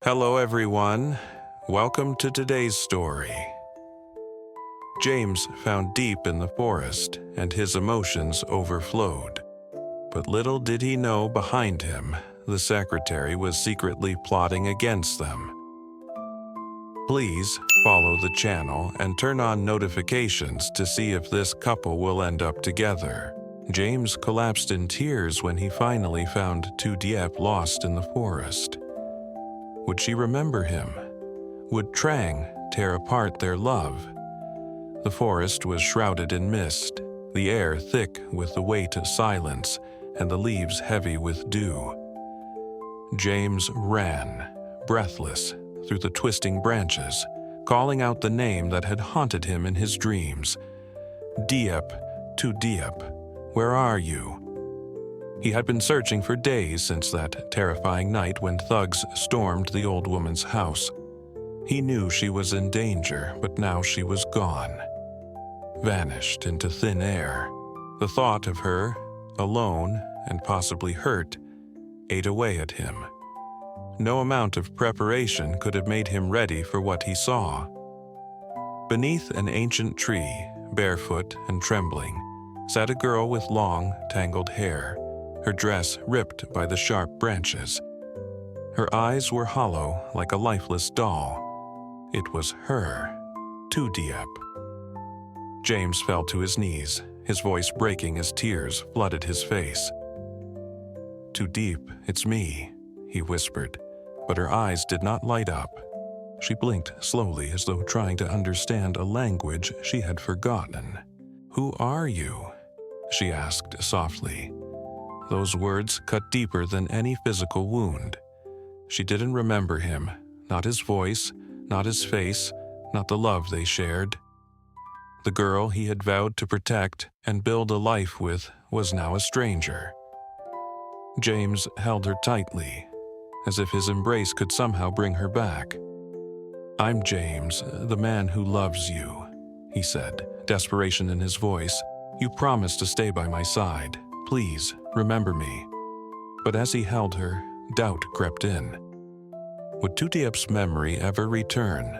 Hello everyone, welcome to today's story. James found deep in the forest and his emotions overflowed. But little did he know behind him, the secretary was secretly plotting against them. Please follow the channel and turn on notifications to see if this couple will end up together. James collapsed in tears when he finally found Tu Diep lost in the forest. Would she remember him? Would Trang tear apart their love? The forest was shrouded in mist, the air thick with the weight of silence, and the leaves heavy with dew. James ran, breathless, through the twisting branches, calling out the name that had haunted him in his dreams. Diep, Tu Diep, where are you? He had been searching for days since that terrifying night when thugs stormed the old woman's house. He knew she was in danger, but now she was gone. Vanished into thin air. The thought of her, alone and possibly hurt, ate away at him. No amount of preparation could have made him ready for what he saw. Beneath an ancient tree, barefoot and trembling, sat a girl with long, tangled hair, her dress ripped by the sharp branches. Her eyes were hollow like a lifeless doll. It was her, Tu Diep. James fell to his knees, his voice breaking as tears flooded his face. Tu Diep, it's me, he whispered, but her eyes did not light up. She blinked slowly as though trying to understand a language she had forgotten. Who are you? She asked softly. Those words cut deeper than any physical wound. She didn't remember him, not his voice, not his face, not the love they shared. The girl he had vowed to protect and build a life with was now a stranger. James held her tightly, as if his embrace could somehow bring her back. I'm James, the man who loves you, he said, desperation in his voice. You promised to stay by my side. Please, remember me. But as he held her, doubt crept in. Would Tu Diep's memory ever return?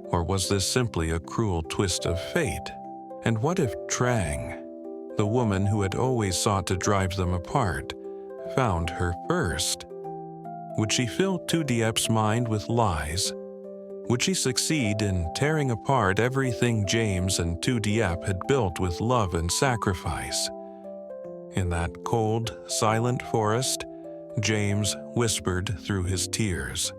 Or was this simply a cruel twist of fate? And what if Trang, the woman who had always sought to drive them apart, found her first? Would she fill Tu Diep's mind with lies? Would she succeed in tearing apart everything James and Tu Diep had built with love and sacrifice? In that cold, silent forest, James whispered through his tears.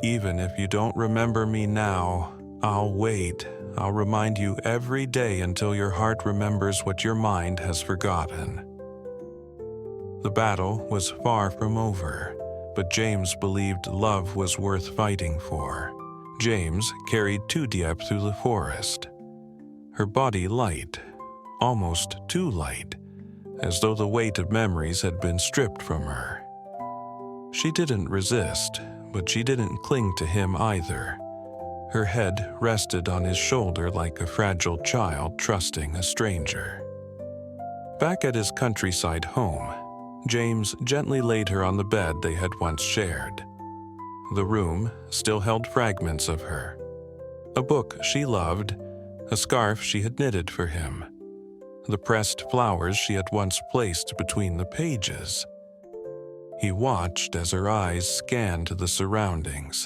Even if you don't remember me now, I'll wait. I'll remind you every day until your heart remembers what your mind has forgotten. The battle was far from over, but James believed love was worth fighting for. James carried Tu Diep through the forest, her body light, almost too light, as though the weight of memories had been stripped from her. She didn't resist, but she didn't cling to him either. Her head rested on his shoulder like a fragile child trusting a stranger. Back at his countryside home, James gently laid her on the bed they had once shared. The room still held fragments of her. A book she loved, a scarf she had knitted for him, the pressed flowers she had once placed between the pages. He watched as her eyes scanned the surroundings,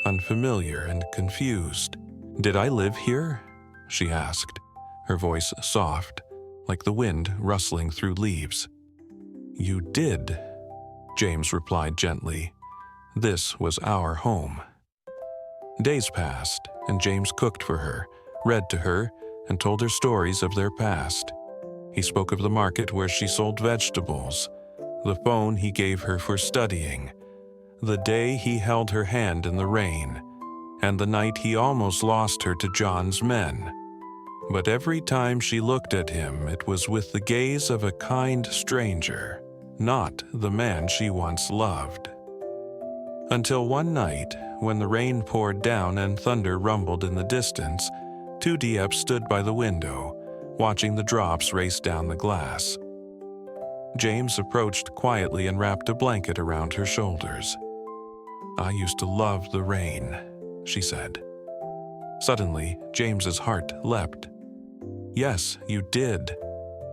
unfamiliar and confused. Did I live here? She asked, her voice soft, like the wind rustling through leaves. You did, James replied gently. This was our home. Days passed, and James cooked for her, read to her, and told her stories of their past. He spoke of the market where she sold vegetables, the phone he gave her for studying, the day he held her hand in the rain, and the night he almost lost her to John's men. But every time she looked at him, it was with the gaze of a kind stranger, not the man she once loved. Until one night, when the rain poured down and thunder rumbled in the distance, Tu Diep stood by the window, watching the drops race down the glass. James approached quietly and wrapped a blanket around her shoulders. "I used to love the rain," she said. Suddenly, James's heart leapt. "Yes, you did.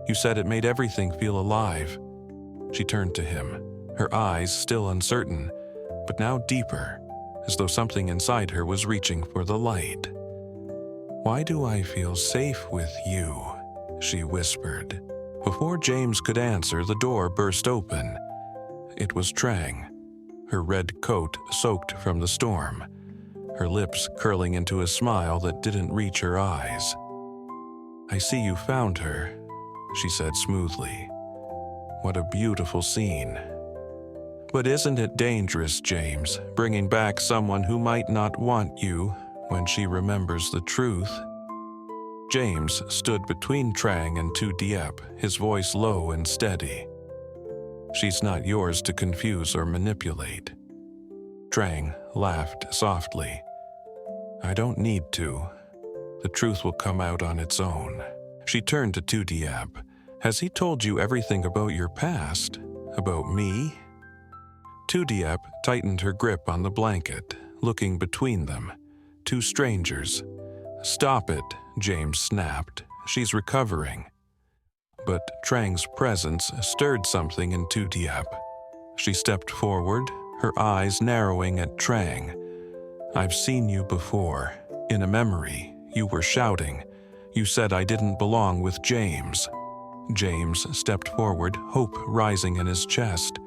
You said it made everything feel alive." She turned to him, her eyes still uncertain, but now deeper, as though something inside her was reaching for the light. "Why do I feel safe with you?" she whispered. Before James could answer, the door burst open. It was Trang, her red coat soaked from the storm, her lips curling into a smile that didn't reach her eyes. "I see you found her," she said smoothly. "What a beautiful scene." "But isn't it dangerous, James, bringing back someone who might not want you when she remembers the truth?" James stood between Trang and Tu Diep, his voice low and steady. "She's not yours to confuse or manipulate." Trang laughed softly. "I don't need to. The truth will come out on its own." She turned to Tu Diep. "Has he told you everything about your past? About me?" Tu Diep tightened her grip on the blanket, looking between them. Two strangers. "Stop it," James snapped. "She's recovering." But Trang's presence stirred something in Tu Diep. She stepped forward, her eyes narrowing at Trang. "I've seen you before. In a memory, you were shouting. You said I didn't belong with James." James stepped forward, hope rising in his chest.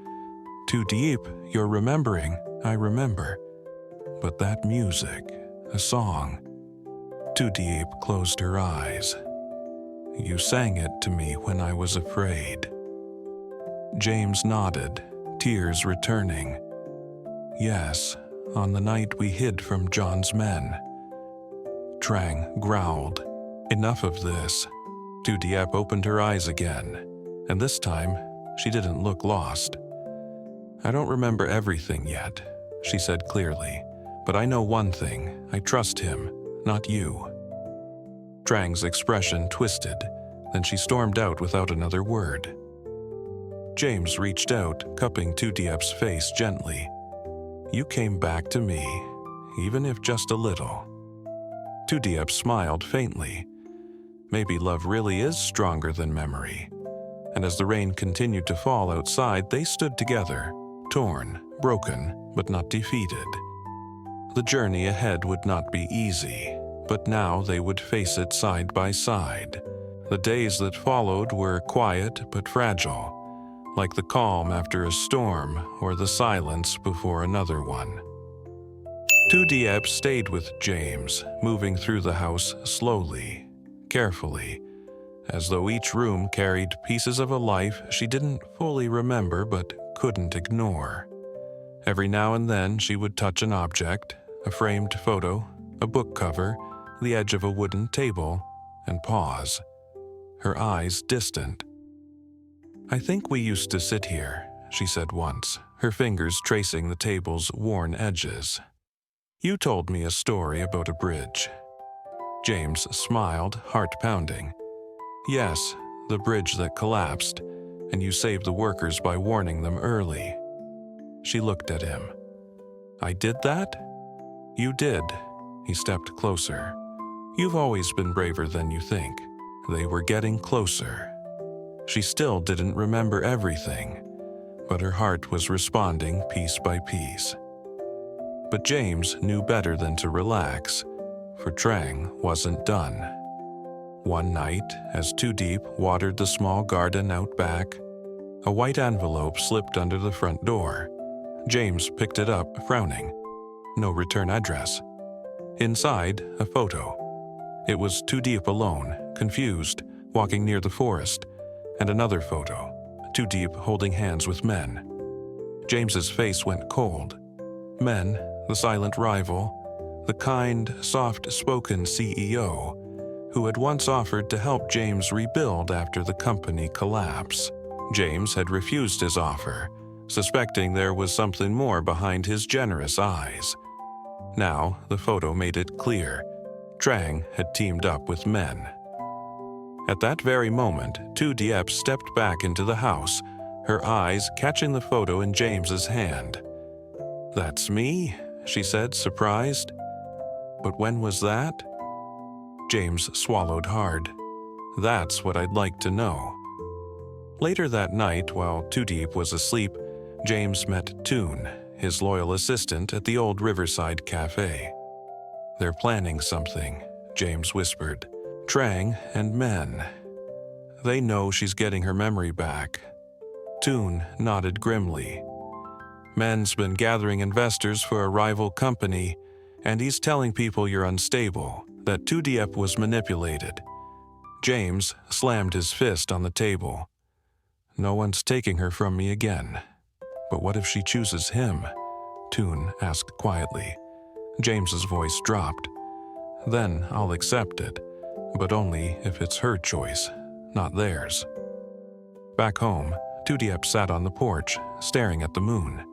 "Tu Diep, you're remembering. I remember. But that music, a song." Tu Diep closed her eyes. "You sang it to me when I was afraid." James nodded, tears returning. "Yes, on the night we hid from John's men." Trang growled. "Enough of this." Tu Diep opened her eyes again, and this time she didn't look lost. "I don't remember everything yet," she said clearly, "but I know one thing. I trust him, not you." Trang's expression twisted, then she stormed out without another word. James reached out, cupping Tu Diep's face gently. "You came back to me, even if just a little." Tu Diep smiled faintly. Maybe love really is stronger than memory. And as the rain continued to fall outside, they stood together, torn, broken, but not defeated. The journey ahead would not be easy, but now they would face it side by side. The days that followed were quiet but fragile, like the calm after a storm or the silence before another one. Tu Diep stayed with James, moving through the house slowly, carefully, as though each room carried pieces of a life she didn't fully remember but couldn't ignore. Every now and then she would touch an object, a framed photo, a book cover, the edge of a wooden table, and pause, her eyes distant. "I think we used to sit here," she said once, her fingers tracing the table's worn edges. "You told me a story about a bridge." James smiled, heart pounding. "Yes, the bridge that collapsed, and you saved the workers by warning them early." She looked at him. "I did that?" "You did." He stepped closer. "You've always been braver than you think." They were getting closer. She still didn't remember everything, but her heart was responding piece by piece. But James knew better than to relax, for Trang wasn't done. One night, as Tu Diep watered the small garden out back, a white envelope slipped under the front door. James picked it up, frowning. No return address. Inside, a photo. It was Tu Diep alone, confused, walking near the forest, and another photo, Tu Diep holding hands with men. James's face went cold. Men, the silent rival, the kind, soft-spoken CEO, who had once offered to help James rebuild after the company collapse. James had refused his offer, suspecting there was something more behind his generous eyes. Now, the photo made it clear. Trang had teamed up with men. At that very moment, Tu Diep stepped back into the house, her eyes catching the photo in James's hand. "That's me," she said, surprised. "But when was that?" James swallowed hard. "That's what I'd like to know." Later that night, while Tu Diep was asleep, James met Toon, his loyal assistant, at the old Riverside Cafe. "They're planning something," James whispered. "Trang and Men. They know she's getting her memory back." Toon nodded grimly. "Men's been gathering investors for a rival company, and he's telling people you're unstable, that Tu Diep was manipulated." James slammed his fist on the table. "No one's taking her from me again." "But what if she chooses him?" Toon asked quietly. James's voice dropped. "Then I'll accept it, but only if it's her choice, not theirs." Back home, Tu Diep sat on the porch, staring at the moon.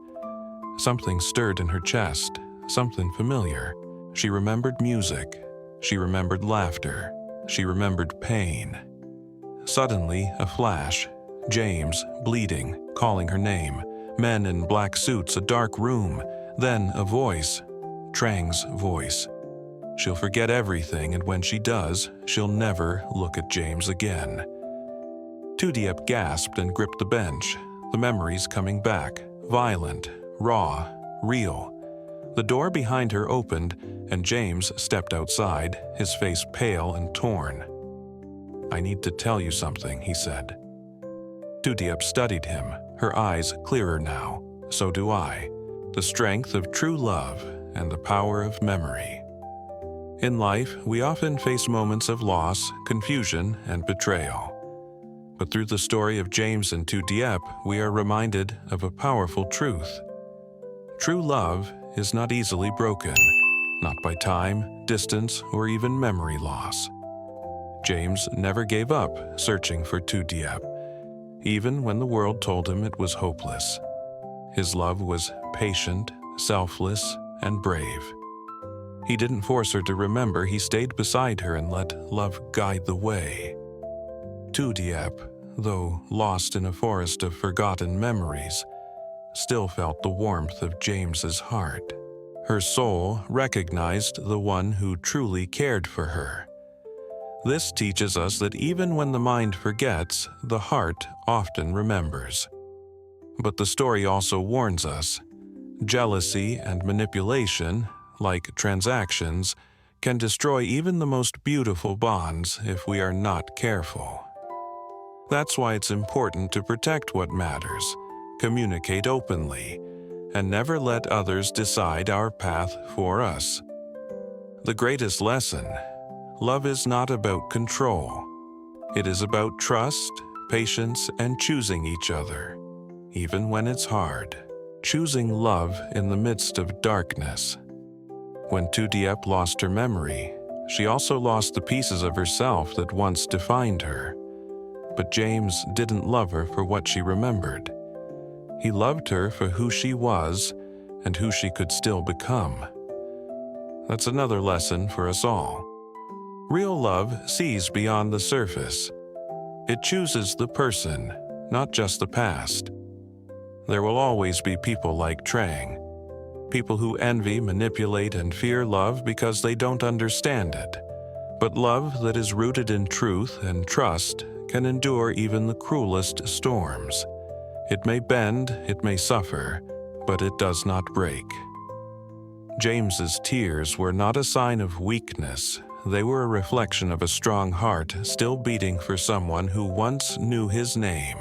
Something stirred in her chest, something familiar. She remembered music. She remembered laughter. She remembered pain. Suddenly, a flash. James, bleeding, calling her name. Men in black suits, a dark room. Then a voice. Trang's voice. She'll forget everything, and when she does, she'll never look at James again. Tu Diep gasped and gripped the bench, the memories coming back, violent, raw, real. The door behind her opened, and James stepped outside, his face pale and torn. "I need to tell you something," he said. Tu Diep studied him, her eyes clearer now. "So do I. The strength of true love and the power of memory." In life, we often face moments of loss, confusion, and betrayal. But through the story of James and Tu Diep, we are reminded of a powerful truth. True love is not easily broken, not by time, distance, or even memory loss. James never gave up searching for Tu Diep, even when the world told him it was hopeless. His love was patient, selfless, and brave. He didn't force her to remember, he stayed beside her and let love guide the way. Tu Diep, though lost in a forest of forgotten memories, still felt the warmth of James's heart. Her soul recognized the one who truly cared for her. This teaches us that even when the mind forgets, the heart often remembers. But the story also warns us, jealousy and manipulation, like transactions, can destroy even the most beautiful bonds if we are not careful. That's why it's important to protect what matters, communicate openly, and never let others decide our path for us. The greatest lesson: love is not about control. It is about trust, patience, and choosing each other, even when it's hard. Choosing love in the midst of darkness. When Tu Diep lost her memory, she also lost the pieces of herself that once defined her. But James didn't love her for what she remembered. He loved her for who she was and who she could still become. That's another lesson for us all. Real love sees beyond the surface. It chooses the person, not just the past. There will always be people like Trang. People who envy, manipulate, and fear love because they don't understand it. But love that is rooted in truth and trust can endure even the cruelest storms. It may bend, it may suffer, but it does not break. James's tears were not a sign of weakness. They were a reflection of a strong heart still beating for someone who once knew his name.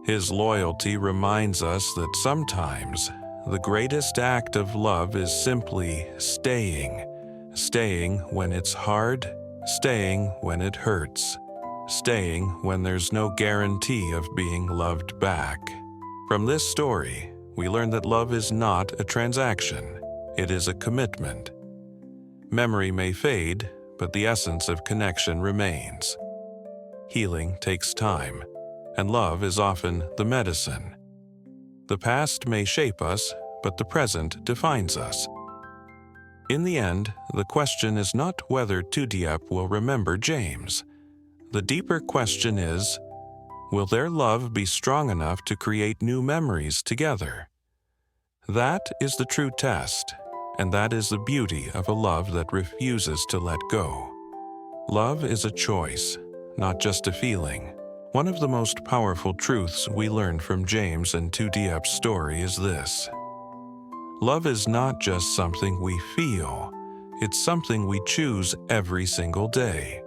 His loyalty reminds us that sometimes the greatest act of love is simply staying. Staying when it's hard, staying when it hurts, staying when there's no guarantee of being loved back. From this story, we learn that love is not a transaction. It is a commitment. Memory may fade, but the essence of connection remains. Healing takes time, and love is often the medicine. The past may shape us, but the present defines us. In the end, the question is not whether Tu Diep will remember James. The deeper question is, will their love be strong enough to create new memories together? That is the true test, and that is the beauty of a love that refuses to let go. Love is a choice, not just a feeling. One of the most powerful truths we learn from James and Tu Diep's story is this. Love is not just something we feel, it's something we choose every single day.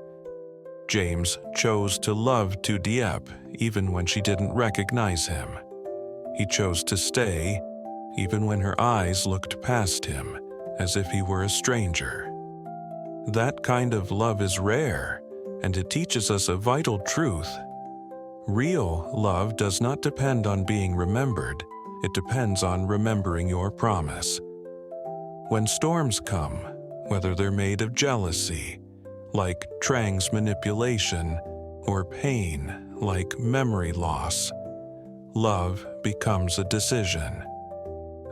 James chose to love Tu Diep even when she didn't recognize him. He chose to stay even when her eyes looked past him as if he were a stranger. That kind of love is rare, and it teaches us a vital truth. Real love does not depend on being remembered, it depends on remembering your promise. When storms come, whether they're made of jealousy, like Trang's manipulation, or pain, like memory loss, love becomes a decision.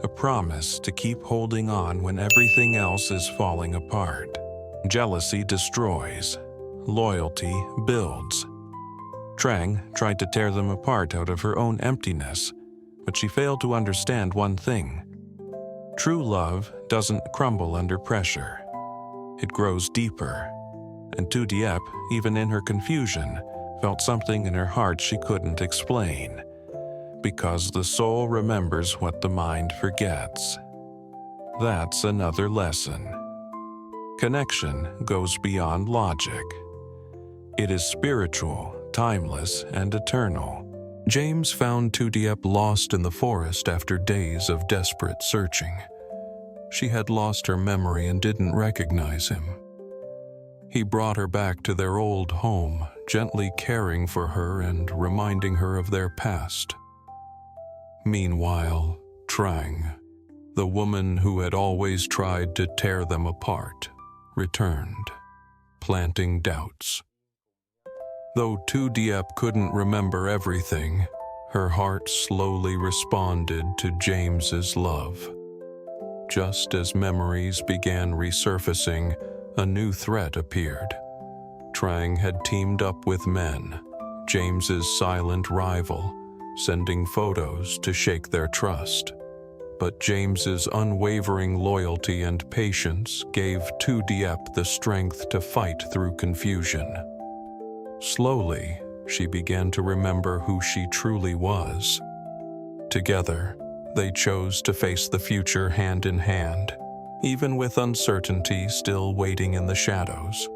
A promise to keep holding on when everything else is falling apart. Jealousy destroys. Loyalty builds. Trang tried to tear them apart out of her own emptiness, but she failed to understand one thing. True love doesn't crumble under pressure. It grows deeper. And Tu Diep, even in her confusion, felt something in her heart she couldn't explain. Because the soul remembers what the mind forgets. That's another lesson. Connection goes beyond logic. It is spiritual, timeless, and eternal. James found Tu Diep lost in the forest after days of desperate searching. She had lost her memory and didn't recognize him. He brought her back to their old home, gently caring for her and reminding her of their past. Meanwhile, Trang, the woman who had always tried to tear them apart, returned, planting doubts. Though Tu Diep couldn't remember everything, her heart slowly responded to James's love. Just as memories began resurfacing, a new threat appeared. Trang had teamed up with men, James's silent rival, sending photos to shake their trust. But James's unwavering loyalty and patience gave Tu Diep the strength to fight through confusion. Slowly, she began to remember who she truly was. Together, they chose to face the future hand in hand, even with uncertainty still waiting in the shadows.